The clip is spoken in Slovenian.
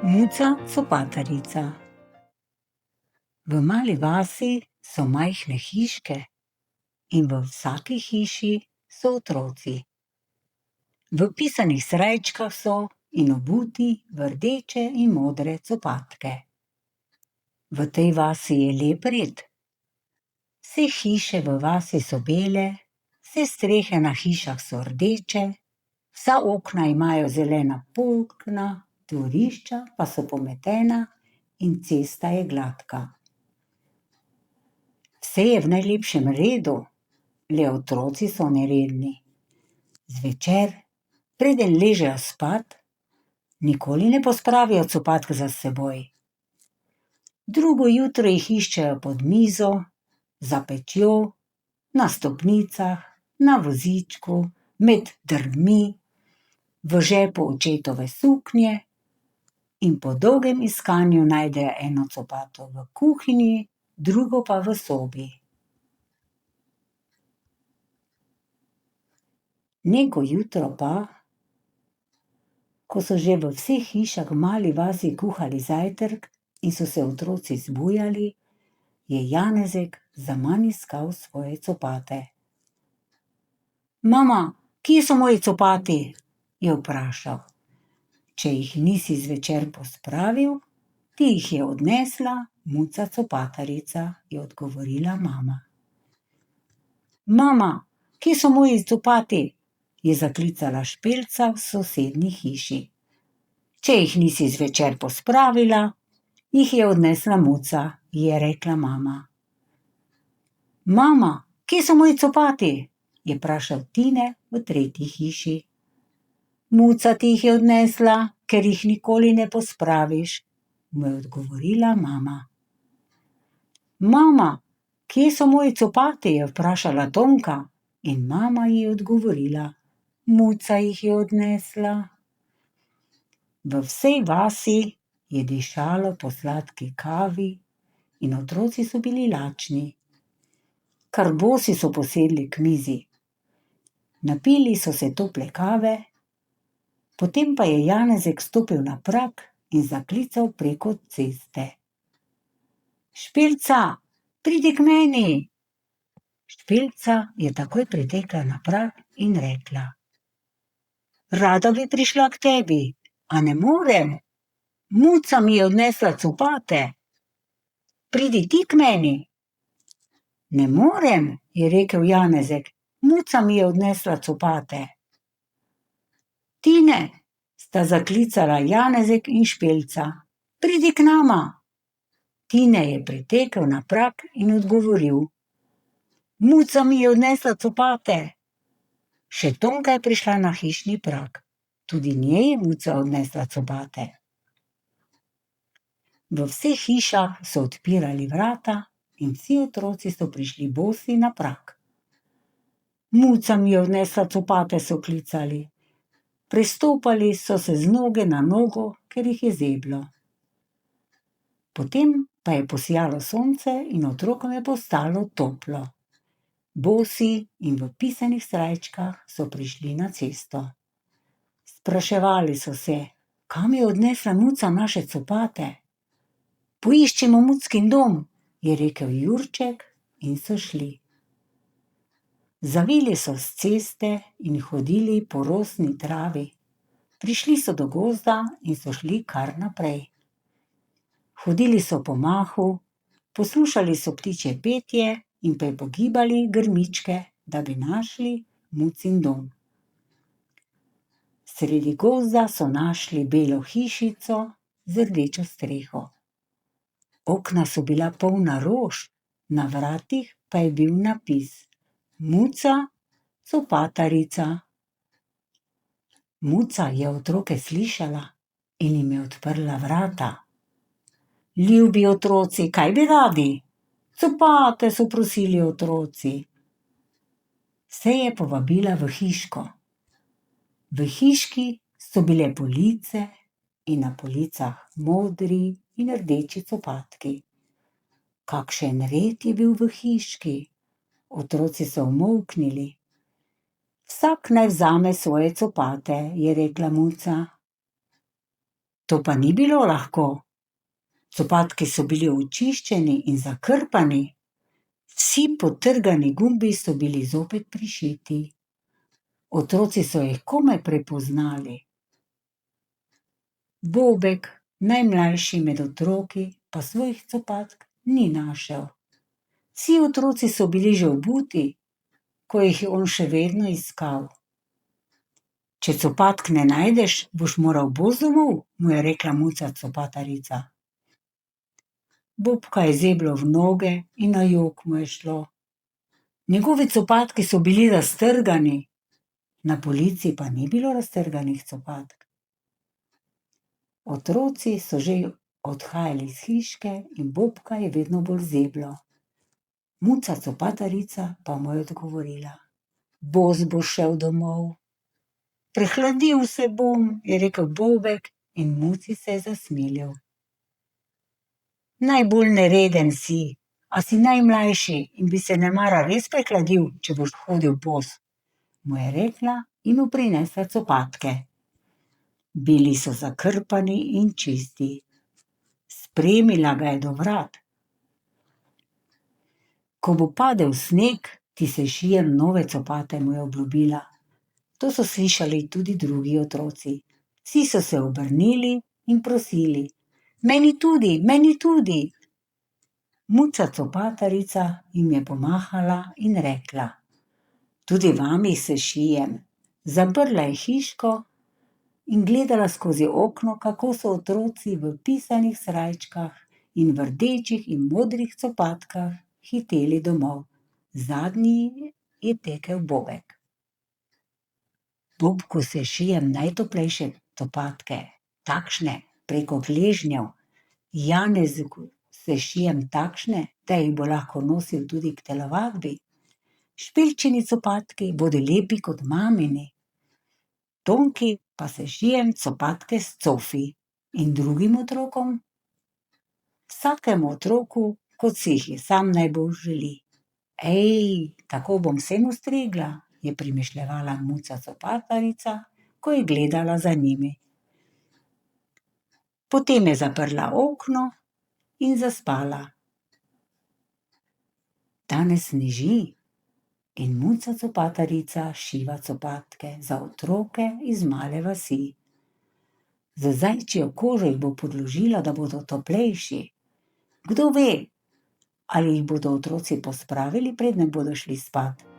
Muca copatarica. V mali vasi so majhne hiške in v vsaki hiši so otroci. V pisanih srajčkah so in obuti v rdeče in modre copatke. V tej vasi je lep red. Vse hiše v vasi so bele, vse strehe na hišah so rdeče, vsa okna imajo zelena polkna, dvorišča pa so pometena in cesta je gladka. Vse je v najlepšem redu, le otroci so neredni. Zvečer, preden ležejo spat, nikoli ne pospravijo copatk za seboj. Drugo jutro jih iščejo pod mizo, za pečjo, na stopnicah, na vozičku, med drvmi, v žepu očetove suknje in po dolgem iskanju najdejo eno copato v kuhinji, drugo pa v sobi. Neko jutro pa, ko so že v vseh hišah v mali vasi kuhali zajtrk in so se otroci zbujali, je Janezek zaman iskal svoje copate. Mama, kje so moji copati? Je vprašal. Če jih nisi zvečer pospravil, ti jih je odnesla Muca copatarica, je odgovorila mama. Mama, kje so moji copati? Je zaklicala Špelca v sosednji hiši. Če jih nisi zvečer pospravila, jih je odnesla Muca, je rekla mama. Mama, kje so moji copati? Je vprašal Tine v tretji hiši. Muca ti jih je odnesla, ker jih nikoli ne pospraviš, mu je odgovorila mama. Mama, kje so moji copati? Je vprašala Tonka in mama ji je odgovorila. Muca jih je odnesla. V vsej vasi je dišalo po sladki kavi in otroci so bili lačni. Kar bosi so posedli k mizi. Napili so se tople kave, potem pa je Janezek stopil na prag in zaklical preko ceste. Špelca, pridi k meni. Špelca je takoj pritekla na prag in rekla. Rada bi prišla k tebi, a ne morem. Muca mi je odnesla copate. Pridi ti k meni. Ne morem, je rekel Janezek, Muca mi je odnesla copate. Tine, sta zaklicala Janezek in Špelca. Pridi k nama. Tine je pritekel na prag in odgovoril. Muca mi je odnesla copate. Še Tonka je prišla na hišni prag. Tudi njej je Muca odnesla copate. V vseh hišah so odpirali vrata in vsi otroci so prišli bosi na prag. Muca mi je odnesla copate, so klicali. Prestopali so se z noge na nogo, ker jih je zeblo. Potem pa je posijalo sonce in otrokom je postalo toplo. Bosi in v pisanih srajčkah so prišli na cesto. Spraševali so se, kam je odnesla Muca naše copate? Poiščimo Muckin dom, je rekel Jurček in so šli. Zavili so s ceste in hodili po rosni travi. Prišli so do gozda in so šli kar naprej. Hodili so po mahu, poslušali so ptičje petje in pogibali grmičke, da bi našli Mucin dom. Sredi gozda so našli belo hišico z rdečo streho. Okna so bila polna rož, na vratih pa je bil napis. Muca copatarica. Muca je otroke slišala in jim je odprla vrata. Ljubi otroci, kaj bi radi? Copate, so prosili otroci. Vse je povabila v hiško. V hiški so bile police in na policah modri in rdeči copatki. Kakšen red je bil v hiški. Otroci so umolknili. Vsak naj vzame svoje copate, je rekla Muca. To pa ni bilo lahko. Copatki so bili očiščeni in zakrpani, vsi potrgani gumbi so bili zopet prišiti. Otroci so jih komaj prepoznali. Bobek, najmlajši med otroki, pa svojih copatk ni našel. Vsi otroci so bili že obuti, ko jih je on še vedno iskal. Če copatk ne najdeš, boš moral bos domov, mu je rekla muca copatarica. Bobka je zeblo v noge in na jok mu je šlo. Njegovi copatki so bili raztrgani, na polici pa ni bilo raztrganih copatk. Otroci so že odhajali iz hiške in Bobka je vedno bolj zeblo. Muca copatarica pa mu je odgovorila: Bos bo šel domov. Prehladil se bom, je rekel Bobek in muci se je zasmilil. Najbolj nereden si, a si najmlajši in bi se nemara res prehladil, če boš hodil bos, mu je rekla in mu prinesla copatke. Bili so zakrpani in čisti. Spremila ga je do vrat. Ko bo padel sneg, ti sešijem nove copate, mu je obljubila. To so slišali tudi drugi otroci. Vsi so se obrnili in prosili: Meni tudi, meni tudi. Muca copatarica jim je pomahala in rekla: Tudi vam jih sešijem. Zaprla je hiško in gledala skozi okno, kako so otroci v pisanih srajčkah in v rdečih in modrih copatkah hiteli domov. Zadnji je tekel Bobek. Bobku sešijem najtoplejše copatke, takšne preko gležnjev. Janezu sešijem takšne, da jih bo lahko nosil tudi k telovadbi. Špilčini copatki bodo lepi kot mamini. Tonki pa sešijem copatke s cofi. In drugim otrokom? Vsakemu otroku, kot si jih sam najbolj želi. Tako bom vsem ustregla, je premišljevala muca copatarica, ko je gledala za njimi. Potem je zaprla okno in zaspala. Danes sneži in muca copatarica šiva copatke za otroke iz male vasi. Z zajčjo kožo jih bo podložila, da bodo toplejši. Kdo ve, ali jih bodo otroci pospravili, preden bodo šli spat.